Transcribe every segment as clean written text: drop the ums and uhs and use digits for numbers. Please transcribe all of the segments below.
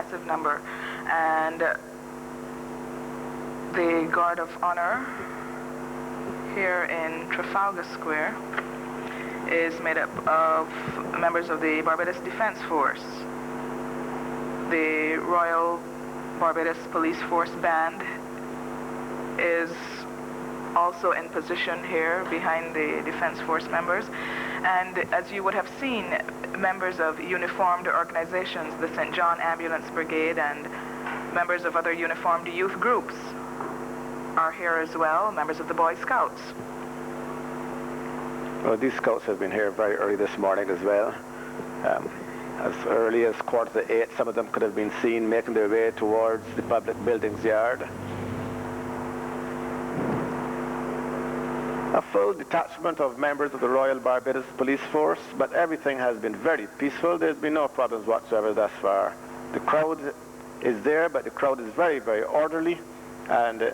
massive number. And the Guard of Honor here in Trafalgar Square is made up of members of the Barbados Defense Force, the Royal Barbados Police Force Band is also in position here behind the Defense Force members. And as you would have seen, members of uniformed organizations, the St. John Ambulance Brigade and members of other uniformed youth groups are here as well, members of the Boy Scouts. Well, these scouts have been here very early this morning as well. As early as 7:45, some of them could have been seen making their way towards the public buildings yard. A full detachment of members of the Royal Barbados Police Force, but everything has been very peaceful. There's been no problems whatsoever thus far. The crowd is there, but the crowd is very, very orderly, and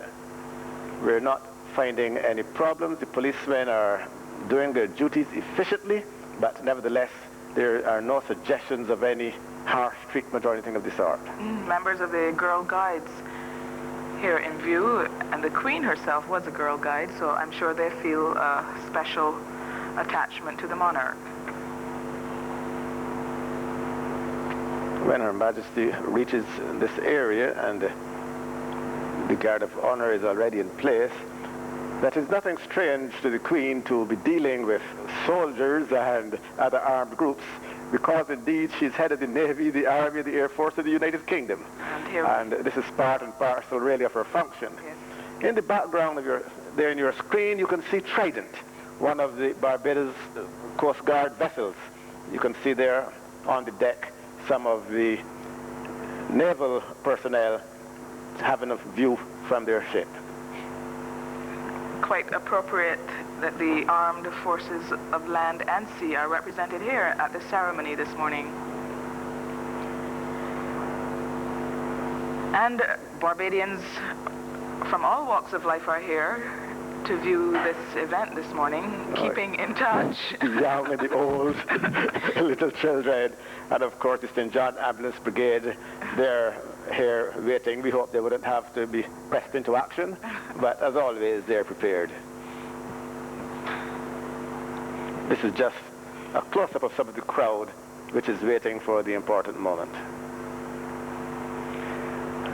we're not finding any problems. The policemen are doing their duties efficiently, but nevertheless, there are no suggestions of any harsh treatment or anything of the sort. Members of the Girl Guides here in view, and the Queen herself was a Girl Guide, so I'm sure they feel a special attachment to the monarch. When Her Majesty reaches this area and the Guard of Honor is already in place, that is nothing strange to the Queen to be dealing with soldiers and other armed groups, because indeed she's head of the Navy, the Army, the Air Force of the United Kingdom. And this is part and parcel really of her function. Yes. In the background of there in your screen, you can see Trident, one of the Barbados Coast Guard vessels. You can see there on the deck some of the naval personnel having a view from their ship. Quite appropriate that the armed forces of land and sea are represented here at the ceremony this morning. And Barbadians from all walks of life are here to view this event this morning, keeping in touch. The young and the old, little children, and of course the St. John Ambulance Brigade, they're here waiting. We hope they wouldn't have to be pressed into action, but as always, they're prepared. This is just a close-up of some of the crowd which is waiting for the important moment.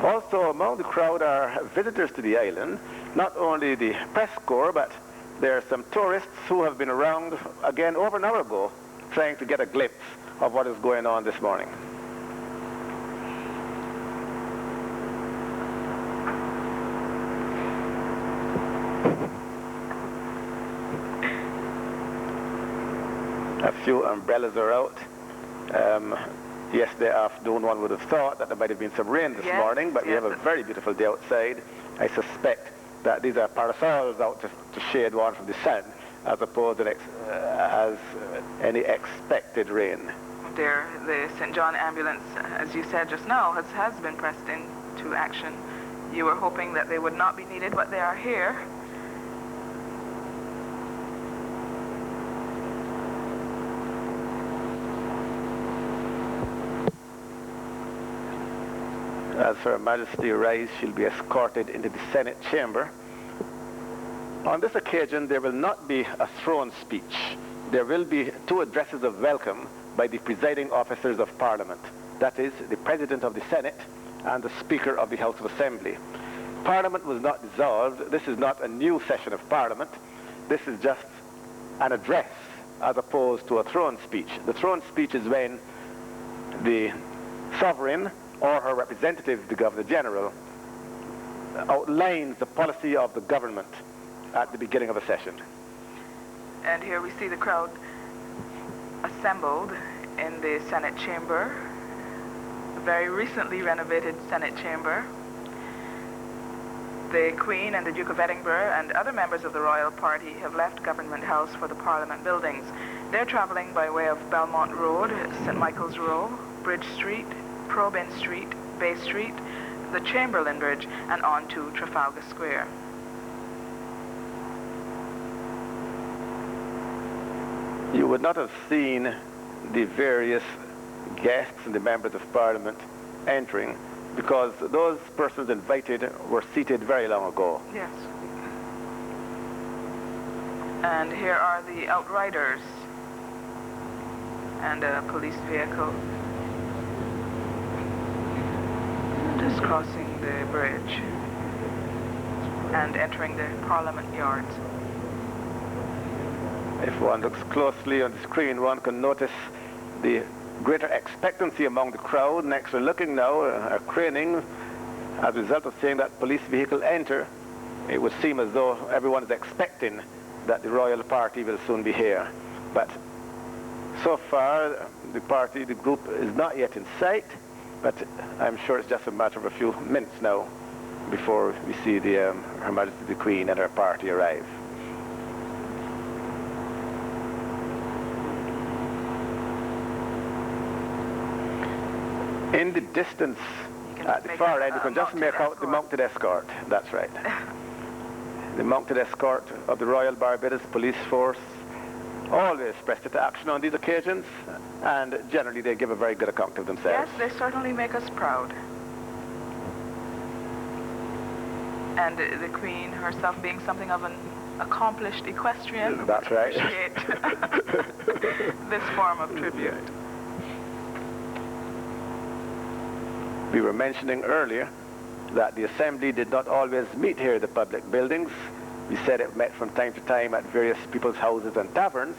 Also among the crowd are visitors to the island, not only the press corps, but there are some tourists who have been around again over an hour ago trying to get a glimpse of what is going on this morning. A few umbrellas are out. Yesterday afternoon, one would have thought that there might have been some rain this morning, but we have a very beautiful day outside. I suspect that these are parasols out to shade one from the sun, as opposed to as any expected rain. There, the St. John Ambulance, as you said just now, has been pressed into action. You were hoping that they would not be needed, but they are here. As Her Majesty arrives, she'll be escorted into the Senate chamber. On this occasion, there will not be a throne speech. There will be two addresses of welcome by the presiding officers of Parliament. That is, the President of the Senate and the Speaker of the House of Assembly. Parliament was not dissolved. This is not a new session of Parliament. This is just an address as opposed to a throne speech. The throne speech is when the sovereign or her representative, the Governor General, outlines the policy of the government at the beginning of a session. And here we see the crowd assembled in the Senate chamber, a very recently renovated Senate chamber. The Queen and the Duke of Edinburgh and other members of the royal party have left Government House for the Parliament buildings. They're traveling by way of Belmont Road, St. Michael's Row, Bridge Street, Probin Street, Bay Street, the Chamberlain Bridge, and on to Trafalgar Square. You would not have seen the various guests and the members of Parliament entering, because those persons invited were seated very long ago. Yes. And here are the outriders and a police vehicle just crossing the bridge and entering the Parliament yards. If one looks closely on the screen, one can notice the greater expectancy among the crowd, and actually looking now, are craning as a result of seeing that police vehicle enter. It would seem as though everyone is expecting that the royal party will soon be here. But so far, the group is not yet in sight, but I'm sure it's just a matter of a few minutes now before we see Her Majesty the Queen and her party arrive. In the distance, at the far end, you can just make out the mounted escort. That's right. The mounted escort of the Royal Barbados Police Force always pressed into action on these occasions, and generally they give a very good account of themselves. Yes, they certainly make us proud. And the Queen herself, being something of an accomplished equestrian, that's right, appreciate this form of tribute. We were mentioning earlier that the Assembly did not always meet here in the public buildings. We said it met from time to time at various people's houses and taverns,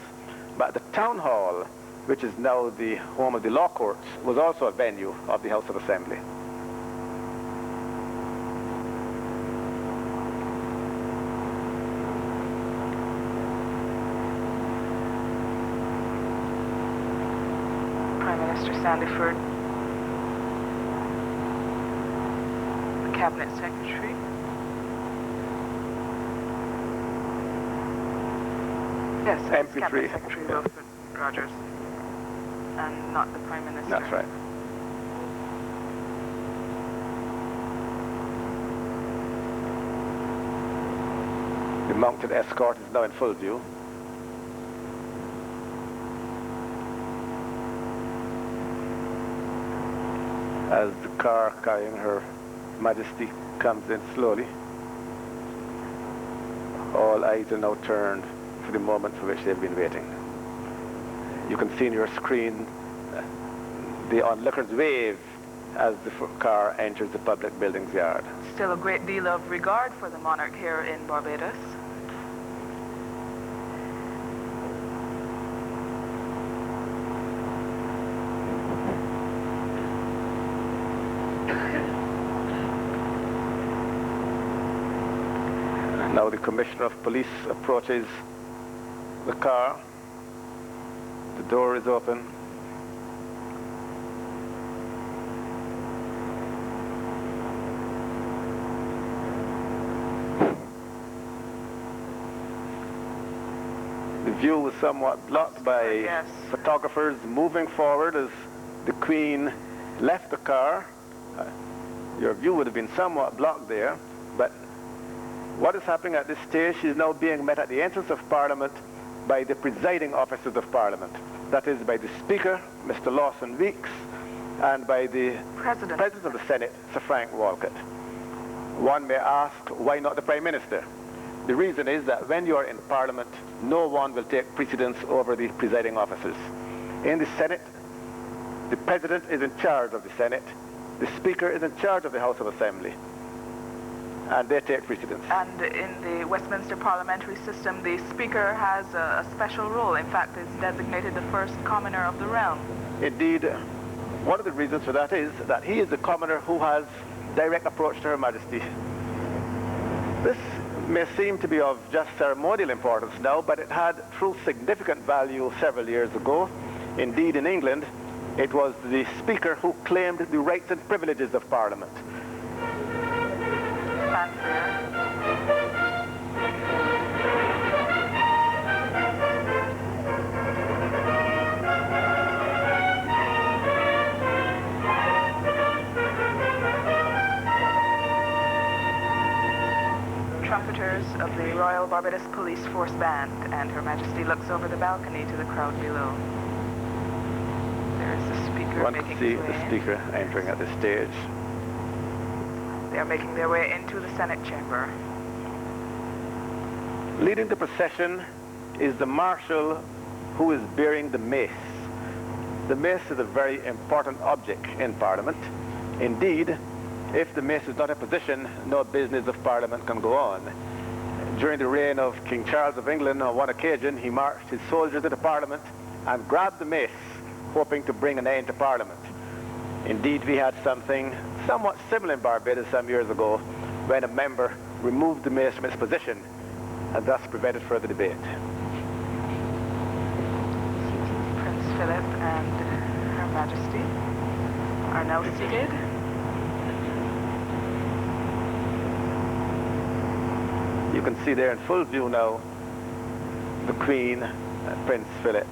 but the Town Hall, which is now the home of the law courts, was also a venue of the House of Assembly. Prime Minister Sandiford, the Cabinet Secretary, yes, MP3. Cabinet Secretary Wilfred Rogers, and not the Prime Minister. That's right. The mounted escort is now in full view. As the car carrying Her Majesty comes in slowly, all eyes are now turned for the moment for which they've been waiting. You can see on your screen the onlookers wave as the car enters the public buildings yard. Still a great deal of regard for the monarch here in Barbados. Now the Commissioner of Police approaches the car. The door is open. The view was somewhat blocked by yes, photographers moving forward as the Queen left the car. Your view would have been somewhat blocked there, but what is happening at this stage? She is now being met at the entrance of Parliament by the presiding officers of Parliament. That is by the Speaker, Mr. Lawson Weeks, and by the President of the Senate, Sir Frank Walcott. One may ask, why not the Prime Minister? The reason is that when you are in Parliament, no one will take precedence over the presiding officers. In the Senate, the President is in charge of the Senate, the Speaker is in charge of the House of Assembly, and they take precedence. And in the Westminster parliamentary system, the Speaker has a special role. In fact, is designated the first commoner of the realm. Indeed, one of the reasons for that is that he is the commoner who has direct approach to Her Majesty. This may seem to be of just ceremonial importance now, but it had true significant value several years ago. Indeed, in England, it was the Speaker who claimed the rights and privileges of Parliament. Trumpeters of the Royal Barbados Police Force Band, and Her Majesty looks over the balcony to the crowd below. There is the Speaker. Speaker One making can see his way the in. Speaker entering at this stage. They are making their way into the Senate chamber. Leading the procession is the Marshal who is bearing the mace. The mace is a very important object in Parliament. Indeed, if the mace is not in position, no business of Parliament can go on. During the reign of King Charles of England, on one occasion, he marched his soldiers into Parliament and grabbed the mace, hoping to bring an end to Parliament. Indeed, we had something somewhat similar in Barbados some years ago, when a member removed the mace from its position and thus prevented further debate. Prince Philip and Her Majesty are now seated. You can see there in full view now the Queen and Prince Philip.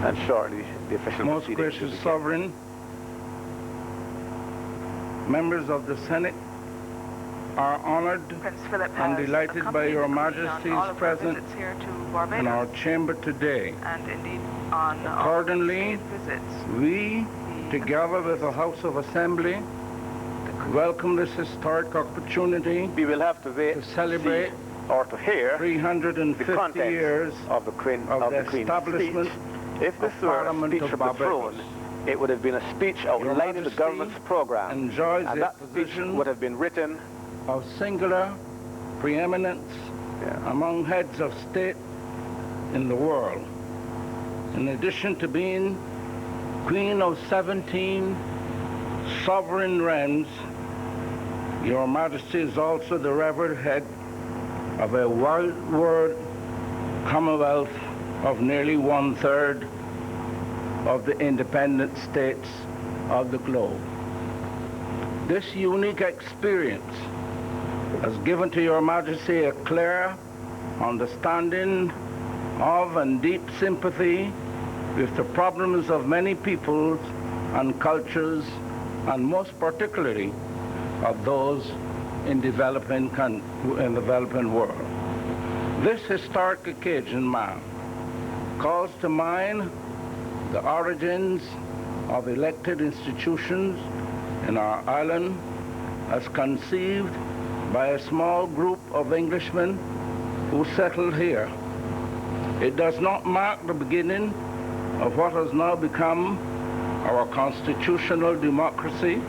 And shortly, the official Most proceedings will gracious begin. Sovereign, members of the Senate are honored Prince Philip and has delighted by accompanied your the Queen on Majesty's all of her presence visits here to in Barbados, our chamber today. and indeed on all of Accordingly, the state visits. We, together with the House of Assembly, welcome this historic opportunity We will have to wait to celebrate see, or to hear the 350 contents years of the Queen of the Queen's establishment speech. If this of were a Parliament speech of from the Barbados. throne, it would have been a speech outlining the Majesty government's program, enjoys and a that speech position would have been written of singular preeminence among heads of state in the world. In addition to being Queen of 17 sovereign realms, Your Majesty is also the revered head of a world commonwealth of nearly 1/3 of the independent states of the globe. This unique experience has given to Your Majesty a clear understanding of and deep sympathy with the problems of many peoples and cultures, and most particularly of those in the developing world. This historic occasion, ma'am, calls to mind the origins of elected institutions in our island as conceived by a small group of Englishmen who settled here. It does not mark the beginning of what has now become our constitutional democracy,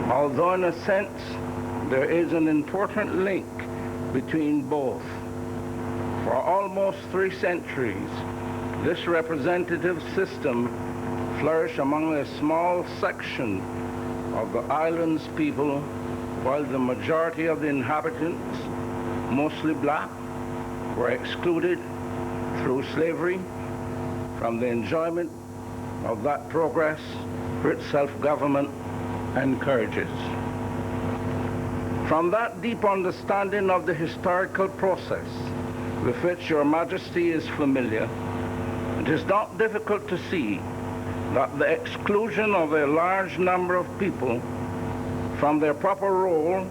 although in a sense there is an important link between both. For almost 3 centuries, this representative system flourished among a small section of the island's people, while the majority of the inhabitants, mostly black, were excluded through slavery from the enjoyment of that progress which self-government encourages. From that deep understanding of the historical process with which Your Majesty is familiar, it is not difficult to see that the exclusion of a large number of people from their proper role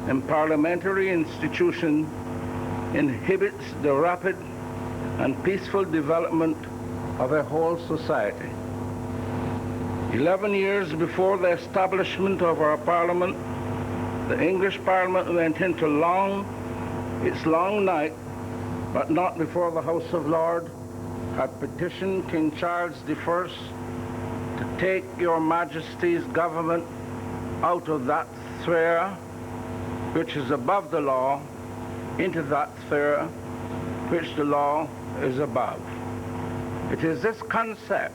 in parliamentary institutions inhibits the rapid and peaceful development of a whole society. 11 years before the establishment of our Parliament, the English Parliament went into its long night, but not before the House of Lords had petitioned King Charles I to take Your Majesty's government out of that sphere which is above the law into that sphere which the law is above. It is this concept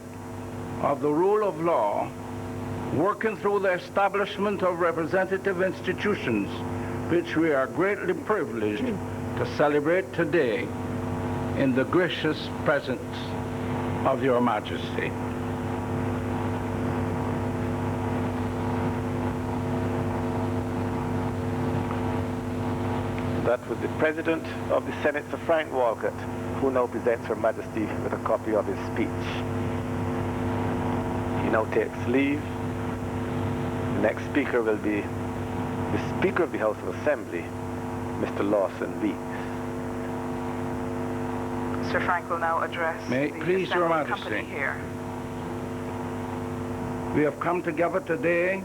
of the rule of law working through the establishment of representative institutions which we are greatly privileged to celebrate today in the gracious presence of Your Majesty. That was the President of the Senate, Sir Frank Walcott, who now presents Her Majesty with a copy of his speech. He now takes leave. The next speaker will be the Speaker of the House of Assembly, Mr. Lawson Weeks. Sir Frank will now address May it the please Your assembled Majesty. company here. We have come together today